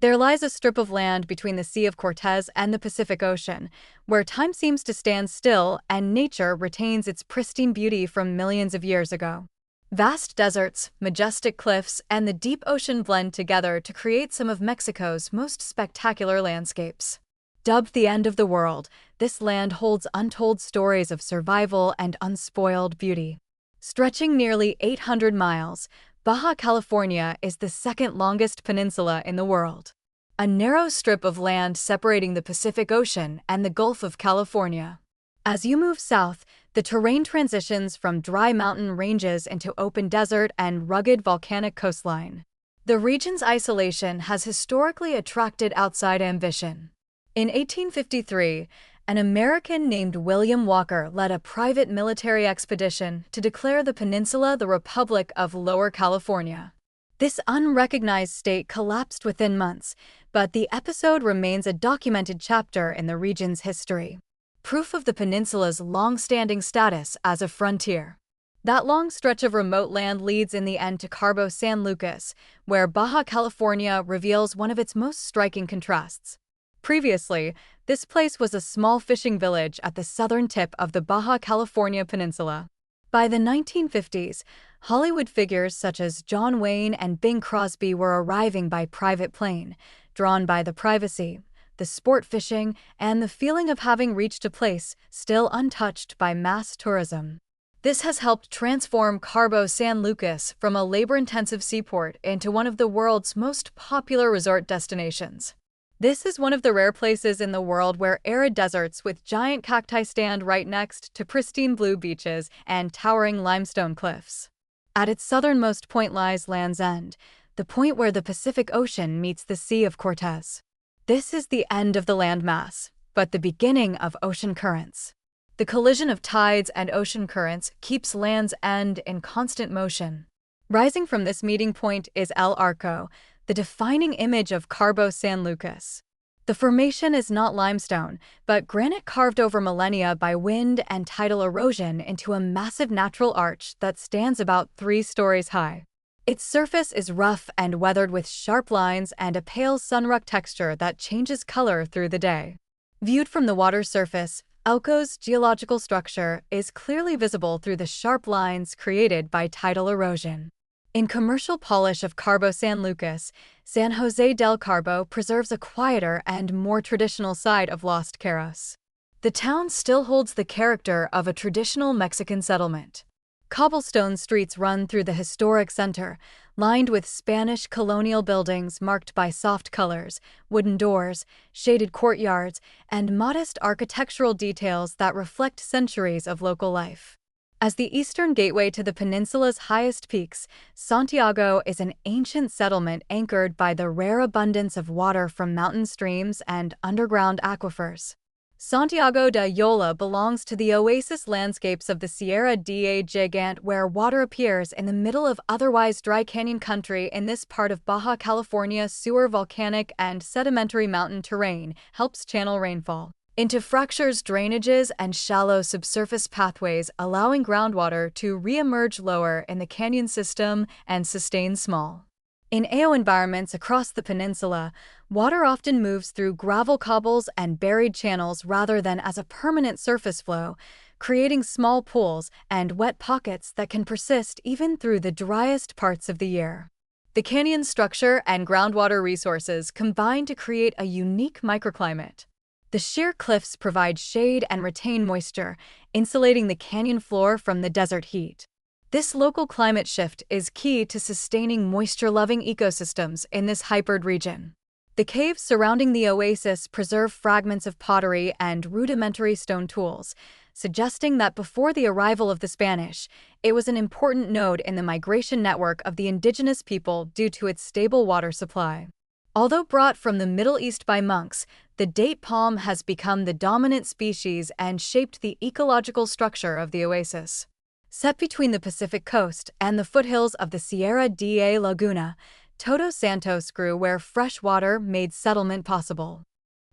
There lies a strip of land between the Sea of Cortez and the Pacific Ocean, where time seems to stand still and nature retains its pristine beauty from millions of years ago. Vast deserts, majestic cliffs, and the deep ocean blend together to create some of Mexico's most spectacular landscapes. Dubbed the end of the world, this land holds untold stories of survival and unspoiled beauty. Stretching nearly 800 miles, Baja California is the second longest peninsula in the world, a narrow strip of land separating the Pacific Ocean and the Gulf of California. As you move south, the terrain transitions from dry mountain ranges into open desert and rugged volcanic coastline. The region's isolation has historically attracted outside ambition. In 1853, an American named William Walker led a private military expedition to declare the peninsula the Republic of Lower California. This unrecognized state collapsed within months, but the episode remains a documented chapter in the region's history. Proof of the peninsula's long-standing status as a frontier. That long stretch of remote land leads in the end to Cabo San Lucas, where Baja California reveals one of its most striking contrasts. Previously, this place was a small fishing village at the southern tip of the Baja California Peninsula. By the 1950s, Hollywood figures such as John Wayne and Bing Crosby were arriving by private plane, drawn by the privacy, the sport fishing, and the feeling of having reached a place still untouched by mass tourism. This has helped transform Cabo San Lucas from a labor-intensive seaport into one of the world's most popular resort destinations. This is one of the rare places in the world where arid deserts with giant cacti stand right next to pristine blue beaches and towering limestone cliffs. At its southernmost point lies Land's End, the point where the Pacific Ocean meets the Sea of Cortez. This is the end of the landmass, but the beginning of ocean currents. The collision of tides and ocean currents keeps Land's End in constant motion. Rising from this meeting point is El Arco, the defining image of Cabo San Lucas. The formation is not limestone, but granite carved over millennia by wind and tidal erosion into a massive natural arch that stands about 3 stories high. Its surface is rough and weathered with sharp lines and a pale sunrock texture that changes color through the day. Viewed from the water's surface, Elco's geological structure is clearly visible through the sharp lines created by tidal erosion. In commercial polish of Cabo San Lucas, San Jose del Cabo preserves a quieter and more traditional side of Los Caros. The town still holds the character of a traditional Mexican settlement. Cobblestone streets run through the historic center, lined with Spanish colonial buildings marked by soft colors, wooden doors, shaded courtyards, and modest architectural details that reflect centuries of local life. As the eastern gateway to the peninsula's highest peaks, Santiago is an ancient settlement anchored by the rare abundance of water from mountain streams and underground aquifers. Santiago de Yola belongs to the oasis landscapes of the Sierra de Gigante, where water appears in the middle of otherwise dry canyon country. In this part of Baja California Sur, volcanic and sedimentary mountain terrain helps channel rainfall into fractures, drainages, and shallow subsurface pathways, allowing groundwater to re-emerge lower in the canyon system and sustain small. In AO environments across the peninsula, water often moves through gravel cobbles and buried channels rather than as a permanent surface flow, creating small pools and wet pockets that can persist even through the driest parts of the year. The canyon's structure and groundwater resources combine to create a unique microclimate. The sheer cliffs provide shade and retain moisture, insulating the canyon floor from the desert heat. This local climate shift is key to sustaining moisture-loving ecosystems in this hypered region. The caves surrounding the oasis preserve fragments of pottery and rudimentary stone tools, suggesting that before the arrival of the Spanish, it was an important node in the migration network of the indigenous people due to its stable water supply. Although brought from the Middle East by monks, the date palm has become the dominant species and shaped the ecological structure of the oasis. Set between the Pacific coast and the foothills of the Sierra de Laguna, Todos Santos grew where fresh water made settlement possible.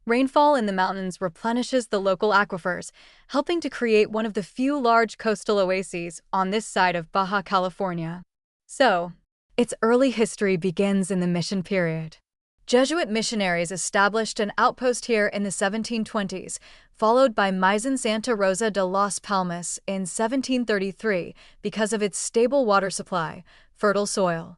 Rainfall in the mountains replenishes the local aquifers, helping to create one of the few large coastal oases on this side of Baja California. So, its early history begins in the Mission period. Jesuit missionaries established an outpost here in the 1720s, followed by Misión Santa Rosa de los Palmas in 1733 because of its stable water supply, fertile soil,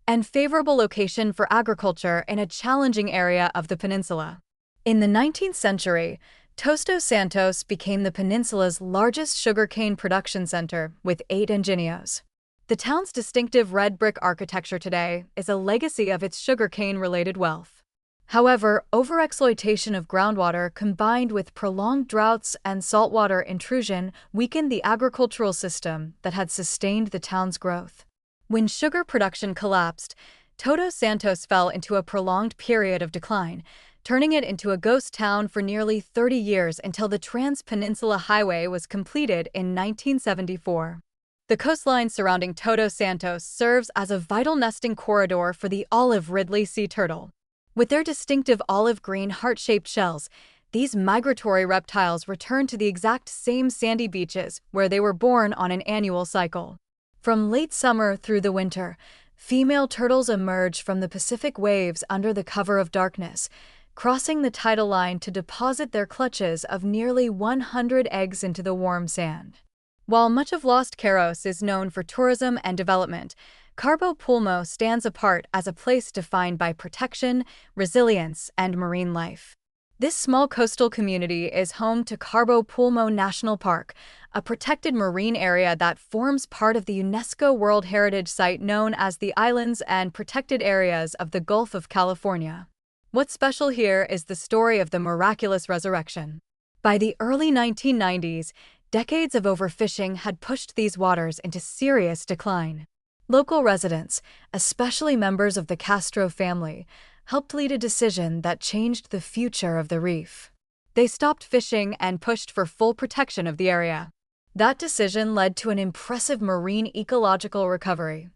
and favorable location for agriculture in a challenging area of the peninsula. In the 19th century, Todos Santos became the peninsula's largest sugarcane production center with 8 ingenios. The town's distinctive red brick architecture today is a legacy of its sugarcane-related wealth. However, overexploitation of groundwater combined with prolonged droughts and saltwater intrusion weakened the agricultural system that had sustained the town's growth. When sugar production collapsed, Todos Santos fell into a prolonged period of decline, turning it into a ghost town for nearly 30 years until the Trans-Peninsula Highway was completed in 1974. The coastline surrounding Todos Santos serves as a vital nesting corridor for the olive Ridley sea turtle. With their distinctive olive-green heart-shaped shells, these migratory reptiles return to the exact same sandy beaches where they were born on an annual cycle. From late summer through the winter, female turtles emerge from the Pacific waves under the cover of darkness, crossing the tidal line to deposit their clutches of nearly 100 eggs into the warm sand. While much of Los Caros is known for tourism and development, Cabo Pulmo stands apart as a place defined by protection, resilience, and marine life. This small coastal community is home to Cabo Pulmo National Park, a protected marine area that forms part of the UNESCO World Heritage Site known as the Islands and Protected Areas of the Gulf of California. What's special here is the story of the miraculous resurrection. By the early 1990s, decades of overfishing had pushed these waters into serious decline. Local residents, especially members of the Castro family, helped lead a decision that changed the future of the reef. They stopped fishing and pushed for full protection of the area. That decision led to an impressive marine ecological recovery.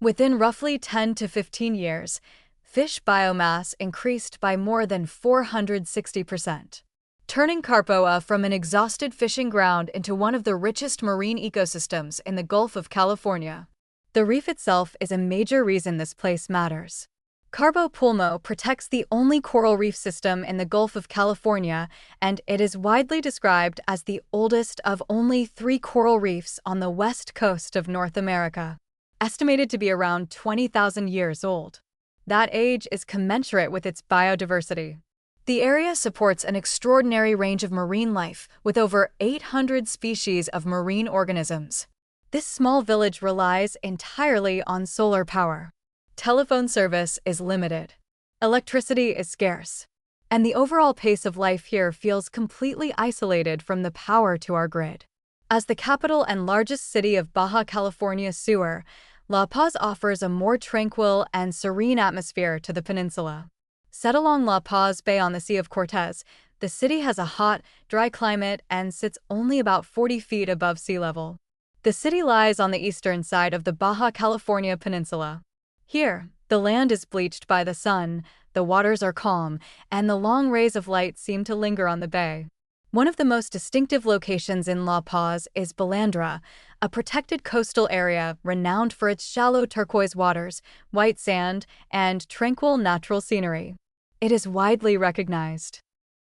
Within roughly 10 to 15 years, fish biomass increased by more than 460%. Turning Carpoa from an exhausted fishing ground into one of the richest marine ecosystems in the Gulf of California. The reef itself is a major reason this place matters. Cabo Pulmo protects the only coral reef system in the Gulf of California, and it is widely described as the oldest of only 3 coral reefs on the west coast of North America, estimated to be around 20,000 years old. That age is commensurate with its biodiversity. The area supports an extraordinary range of marine life, with over 800 species of marine organisms. This small village relies entirely on solar power. Telephone service is limited. Electricity is scarce. And the overall pace of life here feels completely isolated from the power to our grid. As the capital and largest city of Baja California Sur, La Paz offers a more tranquil and serene atmosphere to the peninsula. Set along La Paz Bay on the Sea of Cortez, the city has a hot, dry climate and sits only about 40 feet above sea level. The city lies on the eastern side of the Baja California Peninsula. Here, the land is bleached by the sun, the waters are calm, and the long rays of light seem to linger on the bay. One of the most distinctive locations in La Paz is Balandra, a protected coastal area renowned for its shallow turquoise waters, white sand, and tranquil natural scenery. It is widely recognized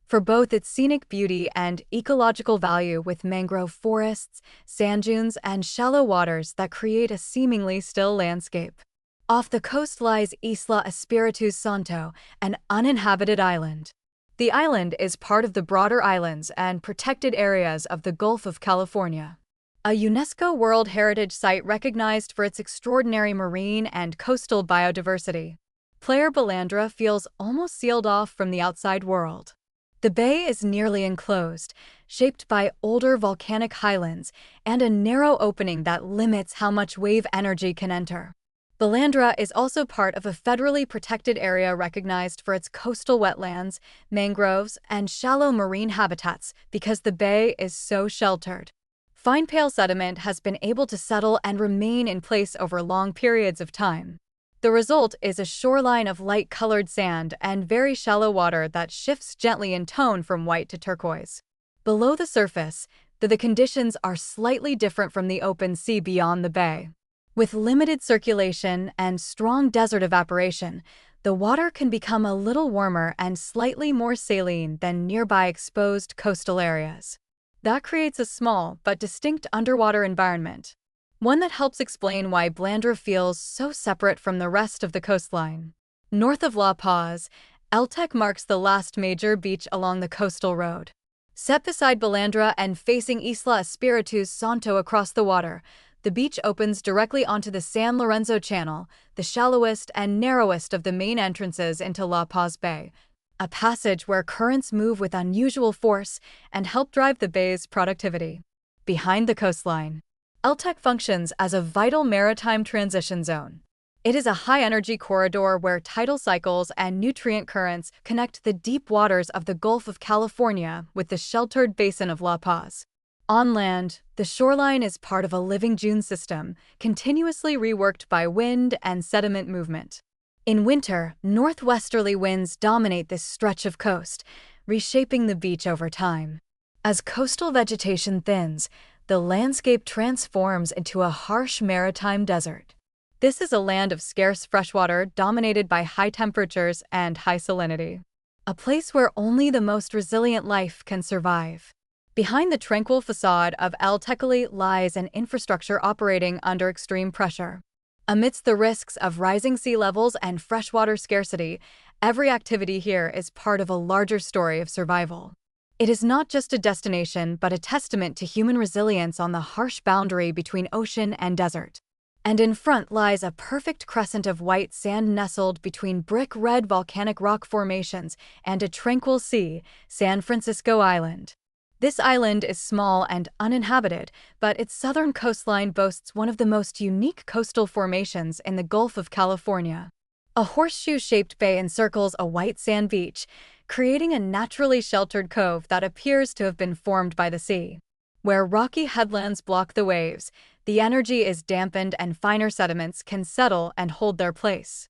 for both its scenic beauty and ecological value, with mangrove forests, sand dunes, and shallow waters that create a seemingly still landscape. Off the coast lies Isla Espiritu Santo, an uninhabited island. The island is part of the broader islands and protected areas of the Gulf of California, a UNESCO World Heritage Site recognized for its extraordinary marine and coastal biodiversity. Playa Balandra feels almost sealed off from the outside world. The bay is nearly enclosed, shaped by older volcanic highlands and a narrow opening that limits how much wave energy can enter. Balandra is also part of a federally protected area recognized for its coastal wetlands, mangroves, and shallow marine habitats because the bay is so sheltered. Fine pale sediment has been able to settle and remain in place over long periods of time. The result is a shoreline of light-colored sand and very shallow water that shifts gently in tone from white to turquoise. Below the surface, the conditions are slightly different from the open sea beyond the bay. With limited circulation and strong desert evaporation, the water can become a little warmer and slightly more saline than nearby exposed coastal areas. That creates a small but distinct underwater environment, one that helps explain why Blandra feels so separate from the rest of the coastline. North of La Paz, El Tec marks the last major beach along the coastal road. Set beside Balandra and facing Isla Espiritu Santo across the water, the beach opens directly onto the San Lorenzo Channel, the shallowest and narrowest of the main entrances into La Paz Bay, a passage where currents move with unusual force and help drive the bay's productivity. Behind the coastline, El Tec functions as a vital maritime transition zone. It is a high-energy corridor where tidal cycles and nutrient currents connect the deep waters of the Gulf of California with the sheltered basin of La Paz. On land, the shoreline is part of a living dune system, continuously reworked by wind and sediment movement. In winter, northwesterly winds dominate this stretch of coast, reshaping the beach over time. As coastal vegetation thins, the landscape transforms into a harsh maritime desert. This is a land of scarce freshwater dominated by high temperatures and high salinity. A place where only the most resilient life can survive. Behind the tranquil facade of El Tecle lies an infrastructure operating under extreme pressure. Amidst the risks of rising sea levels and freshwater scarcity, every activity here is part of a larger story of survival. It is not just a destination, but a testament to human resilience on the harsh boundary between ocean and desert. And in front lies a perfect crescent of white sand nestled between brick-red volcanic rock formations and a tranquil sea, San Francisco Island. This island is small and uninhabited, but its southern coastline boasts one of the most unique coastal formations in the Gulf of California. A horseshoe-shaped bay encircles a white sand beach, creating a naturally sheltered cove that appears to have been formed by the sea. Where rocky headlands block the waves, the energy is dampened and finer sediments can settle and hold their place.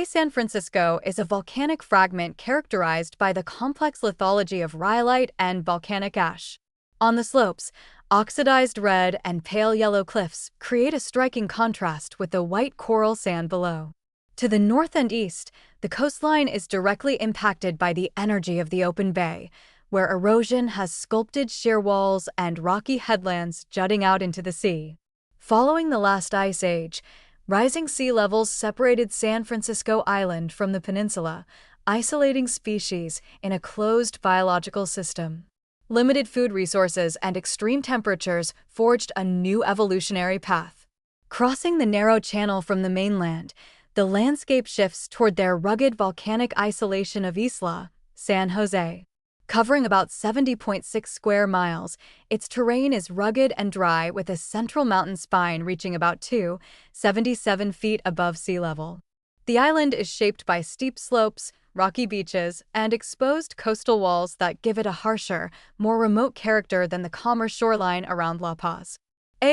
San Francisco is a volcanic fragment characterized by the complex lithology of rhyolite and volcanic ash. On the slopes, oxidized red and pale yellow cliffs create a striking contrast with the white coral sand below. To the north and east, the coastline is directly impacted by the energy of the open bay, where erosion has sculpted sheer walls and rocky headlands jutting out into the sea. Following the last ice age, rising sea levels separated San Francisco Island from the peninsula, isolating species in a closed biological system. Limited food resources and extreme temperatures forged a new evolutionary path. Crossing the narrow channel from the mainland, the landscape shifts toward their rugged volcanic isolation of Isla, San Jose. Covering about 70.6 square miles, its terrain is rugged and dry with a central mountain spine reaching about 277 feet above sea level. The island is shaped by steep slopes, rocky beaches, and exposed coastal walls that give it a harsher, more remote character than the calmer shoreline around La Paz.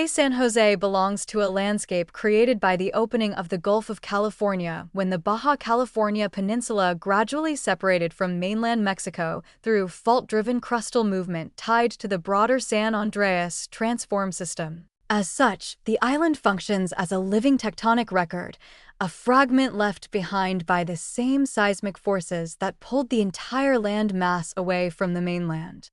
San Jose belongs to a landscape created by the opening of the Gulf of California when the Baja California Peninsula gradually separated from mainland Mexico through fault-driven crustal movement tied to the broader San Andreas transform system. As such, the island functions as a living tectonic record, a fragment left behind by the same seismic forces that pulled the entire land mass away from the mainland.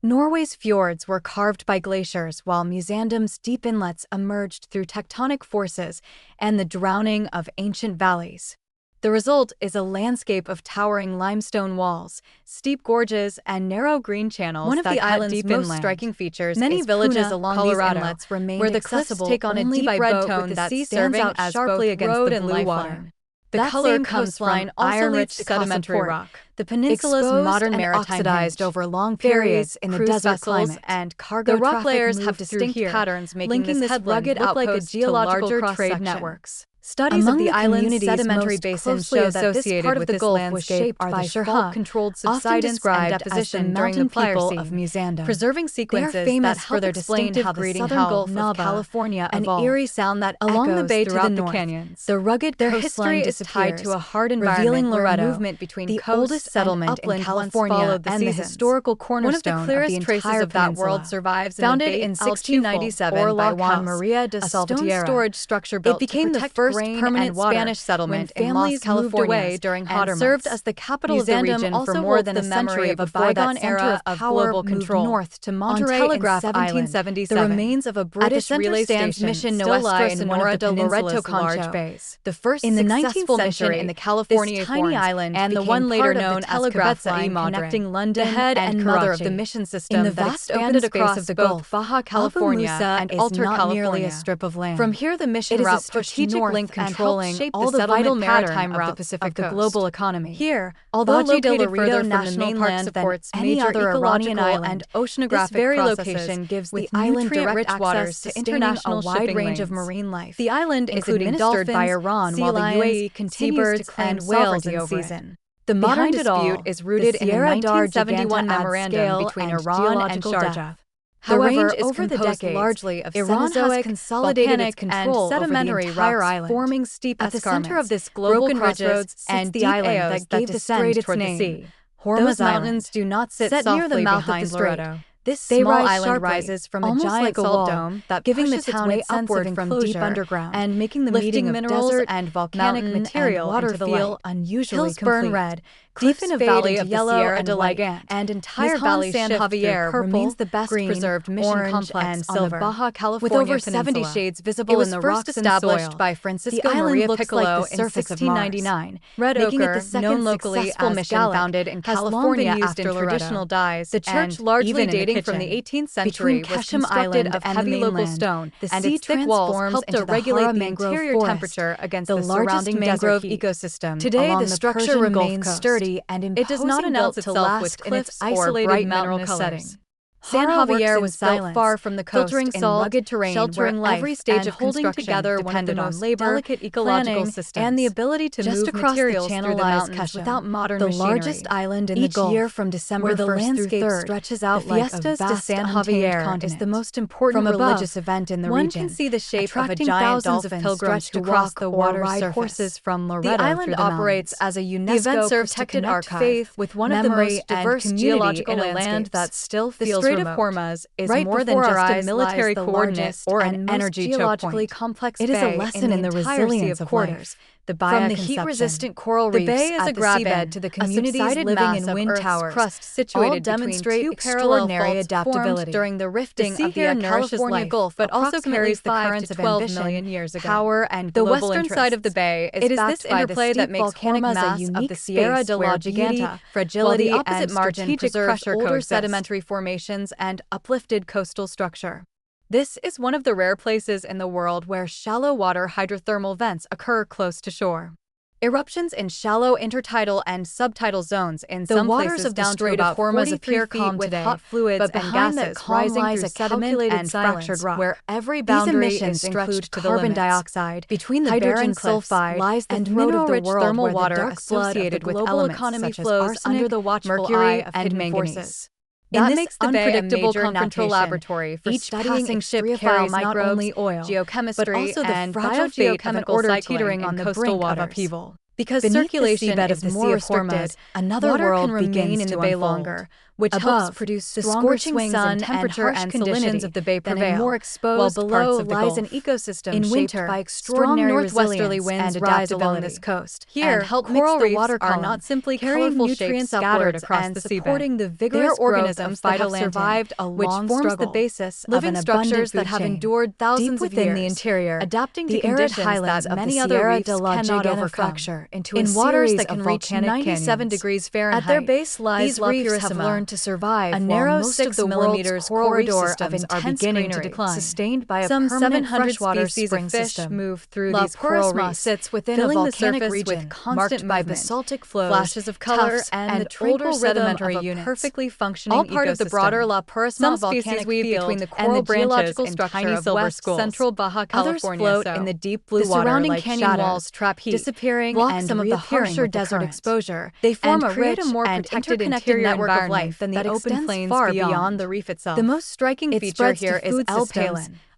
Norway's fjords were carved by glaciers while Musandam's deep inlets emerged through tectonic forces and the drowning of ancient valleys. The result is a landscape of towering limestone walls, steep gorges, and narrow green channels. One of the island's most striking features is villages along Colorado, these inlets remain where the cliffs take on a deep red tone with the sea stands out sharply against the blue water. The color coastline also leads to sedimentary rock. The peninsula's modern maritime oxidized over long periods in the desert climate, and cargo rock layers have distinct patterns, making this rugged outpost like a geological trade networks. Studies of the island's sedimentary basin show that this part of the Gulf was shaped by fault-controlled subsidence and deposition during the Pliocene of Musandam, preserving sequences that further explain how the southern Gulf of California evolved. An eerie sound that along the bay to the north, canyons. The rugged coastline is tied to a hard environment where movement between the oldest settlement in California and the historical cornerstone of the entire of that world survives. Founded in 1697 by Juan Maria de Salvatierra, a stone storage structure built to protect first permanent Spanish settlement in Baja California during hotter months, served as the capital of the region for more than a century of a bygone era of global control. North to Monterey on Telegraph in 1777, the remains of a British relay station mission still lie in one of the peninsula's large bays. The first in the 19th century in the California tiny island and the one later known as Telegraph line connecting London, the head and mother of the mission system in the vast open space of the Gulf, Baja California and Alta California. A strip of land. From here, the mission route strategic link controlling all the vital maritime route of the global economy. Here, although located further from the mainland supports any other Iranian island and oceanographic very location gives the island direct access to international wide range of marine life. The island is administered by Iran while the UAE continues to claim sovereignty over it. The modern dispute is rooted in a 1971 memorandum between Iran and Sharjah. However, over the decades, largely of Iran has consolidated its control and sedimentary over the entire island, forming steep escarpments. At the center of this global crossroads and the island that gave the descent toward the sea. Those mountains do not sit softly near the mouth of the strait. This small island rises from a giant salt dome that giving the town its upward from deep underground and making the meeting of minerals and volcanic material and water feel unusually hills burn red. Deep in a valley of yellow and elegant, and entire valley San Javier remains the best preserved mission complex on the Baja California with over 70 shades visible in the rocks and soil. It was first established by Francisco Maria Piccolo in 1699. Red ochre, known locally as mission founded in California after traditional dyes. The church, largely dating from the 18th century, was constructed of heavy local stone, and its thick walls helped to regulate the interior temperature against the surrounding mangrove ecosystem. Today, the structure remains sturdy and it does not announce itself with cliffs or bright mineral settings. San Javier was built far from the coast in rugged terrain, sheltering life, every stage of holding together depended on labor, delicate ecological systems, and the ability to move materials through the mountains without modern machinery. The largest island in the Gulf, each year from December where the landscape stretches out like a vast San Javier is the most important religious event in the region. One can see the shape of a giant dolphin of pilgrims to cross the water surface. Horses from Loreto. The island operates as a UNESCO-protected archive with one of the most diverse geological landscapes that still feels Strait of Hormuz is right more than just a military coordinate or an energy geologically complex. It is a lesson in the resilience of quarters. From the heat-resistant coral reefs the bay is a seabed to the communities living in wind towers, crust situated demonstrate two parallel adaptability during the rifting of the California Gulf, but also carries the currents of 12 million years ago. Power and the western side of the bay is backed by the steep volcanic mass of the Sierra de la Giganta, fragility and opposite margin preserves older sedimentary formations and uplifted coastal structure. This is one of the rare places in the world where shallow water hydrothermal vents occur close to shore. Eruptions in shallow intertidal and subtidal zones in some places of the Strait of Hormuz appear calm with hot fluids but and gases rising through sediment and fractured rock, where every boundary is stretched to carbon dioxide. Between the hydrogen sulfide lies the mineral-rich thermal water associated with elements such as arsenic, under the watchful eye of hidden manganese. That makes the bay a major control laboratory for studying ship carries not only oil, geochemistry, but also the fragile geochemical cycling on the coastal water upheaval. Because circulation is more restricted, another world can remain in the bay longer, which helps produce the scorching sun temperature and salinity of the bay prevail, more exposed while below lies an ecosystem in winter by extraordinary northwesterly winds rise along this coast. Here, coral reefs are not simply carrying nutrients scattered across the seabed, supporting the vigorous organisms that have survived a long struggle, which forms the basis of living structures that have endured thousands of years, the interior, adapting to conditions that many other reefs cannot overcome. In waters that can reach 97 degrees Fahrenheit, at their base lies these reefs have learned to survive. A narrow 6 millimeters corridor of intense greenery to decline, sustained by a some 700 species of fish move through these coral reefs, sits within a volcanic region with constant by basaltic flows, flashes of color, and the tranquil sedimentary units, perfectly functioning all part of the broader La Purisma volcanic weave between the coral branches and tiny silver schools. Central Baja California Sur. In the deep blue water, surrounding canyon walls trap heat, disappearing and some of the harsher desert exposure. They form a rich more protected interior network of life than the open plains far beyond the reef itself. The most striking feature here is L. palin,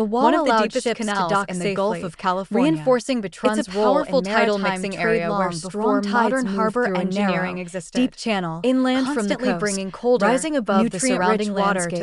The wall one of the allowed deepest ships to canals dock in the safely, Gulf of California, reinforcing Bertrand's it's a role powerful in tidal maritime mixing trade area where long strong before tides modern moved harbor through and engineering narrow, existed. deep channel, Inland from the constantly coast, bringing colder, rising above the nutrient-rich surrounding landscapes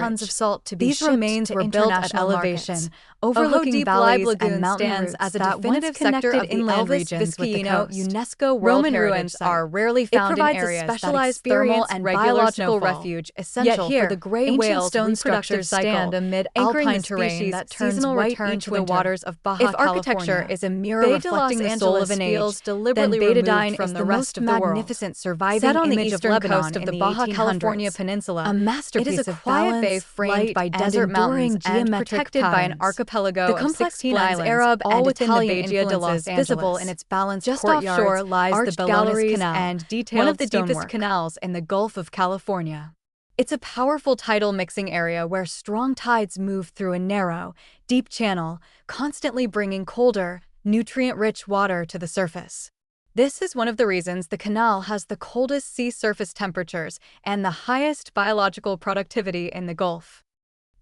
tons of salt to be These shipped remains to were built at international elevation, markets. overlooking Deep valleys Lagoon and mountain stands routes as a that definitive once sector connected of the inland Elvis regions with the Vizcaíno coast. UNESCO World Roman Heritage ruins Site. are rarely It found in provides a areas that specialized experience thermal and regular biological snowfall. refuge Yet essential here, for the gray ancient whale's stone reproductive structures cycle, stand amid anchoring alpine the terrain species' that turns seasonal white return each to the winter. waters of Baja If architecture California. is a mirror Bay de Los reflecting the soul of Angeles an age, feels then deliberately Betadine removed from is the the rest most of the world. magnificent surviving Set on the image of eastern Lebanon coast of in the the Baja 1800s. California Peninsula, A it is masterpiece a of quiet bay balance, framed light, by and desert mountains enduring and geometric protected by an patterns. archipelago The of complex 16 blends islands, Arab all and within Italian the Baja de Los influences visible Angeles. in its balanced Just courtyards, offshore lies the arched Balones galleries, Canal, and one detailed of the deepest stonework. canals in the Gulf of California. It's a powerful tidal mixing area where strong tides move through a narrow, deep channel, constantly bringing colder, nutrient-rich water to the surface. This is one of the reasons the canal has the coldest sea surface temperatures and the highest biological productivity in the Gulf.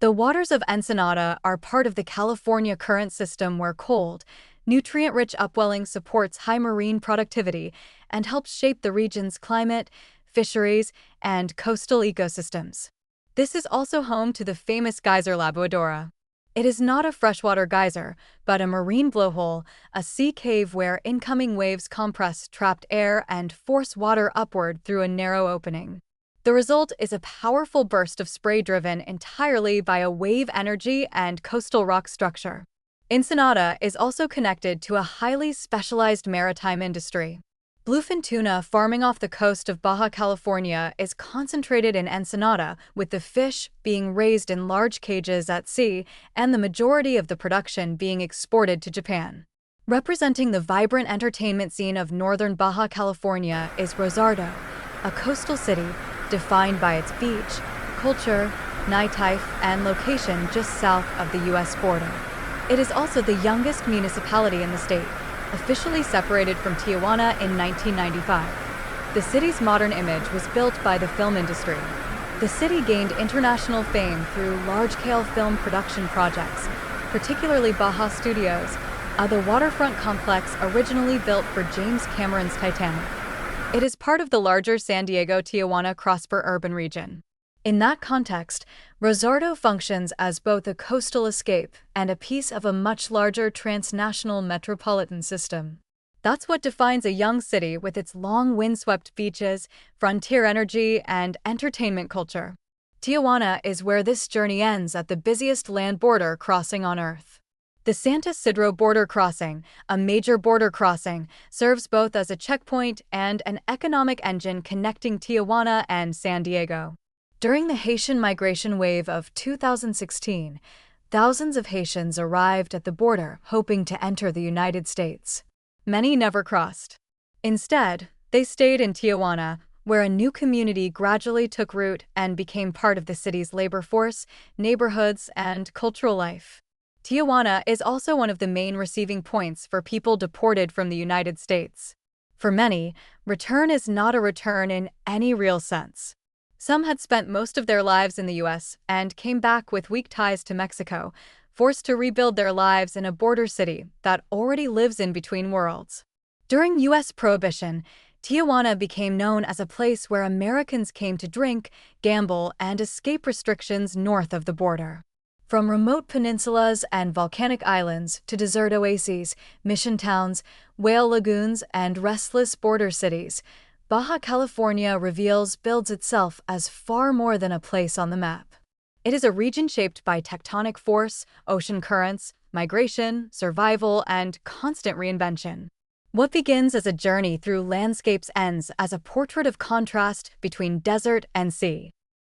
The waters of Ensenada are part of the California current system where cold, nutrient-rich upwelling supports high marine productivity and helps shape the region's climate, fisheries, and coastal ecosystems. This is also home to the famous geyser La Boadora. It is not a freshwater geyser, but a marine blowhole, a sea cave where incoming waves compress trapped air and force water upward through a narrow opening. The result is a powerful burst of spray driven entirely by a wave energy and coastal rock structure. Ensenada is also connected to a highly specialized maritime industry. Bluefin tuna farming off the coast of Baja California is concentrated in Ensenada, with the fish being raised in large cages at sea and the majority of the production being exported to Japan. Representing the vibrant entertainment scene of northern Baja California is Rosardo, a coastal city defined by its beach, culture, nightlife, and location just south of the U.S. border. It is also the youngest municipality in the state, officially separated from Tijuana in 1995. The city's modern image was built by the film industry. The city gained international fame through large-scale film production projects, particularly Baja Studios, the waterfront complex originally built for James Cameron's Titanic. It is part of the larger San Diego-Tijuana Crossbar urban region. In that context, Rosardo functions as both a coastal escape and a piece of a much larger transnational metropolitan system. That's what defines a young city with its long windswept beaches, frontier energy, and entertainment culture. Tijuana is where this journey ends at the busiest land border crossing on Earth. The San Isidro border crossing, a major border crossing, serves both as a checkpoint and an economic engine connecting Tijuana and San Diego. During the Haitian migration wave of 2016, thousands of Haitians arrived at the border hoping to enter the United States. Many never crossed. Instead, they stayed in Tijuana, where a new community gradually took root and became part of the city's labor force, neighborhoods, and cultural life. Tijuana is also one of the main receiving points for people deported from the United States. For many, return is not a return in any real sense. Some had spent most of their lives in the U.S. and came back with weak ties to Mexico, forced to rebuild their lives in a border city that already lives in between worlds. During U.S. Prohibition, Tijuana became known as a place where Americans came to drink, gamble, and escape restrictions north of the border. From remote peninsulas and volcanic islands to desert oases, mission towns, whale lagoons, and restless border cities, Baja California builds itself as far more than a place on the map. It is a region shaped by tectonic force, ocean currents, migration, survival, and constant reinvention. What begins as a journey through landscapes ends as a portrait of contrast between desert and sea.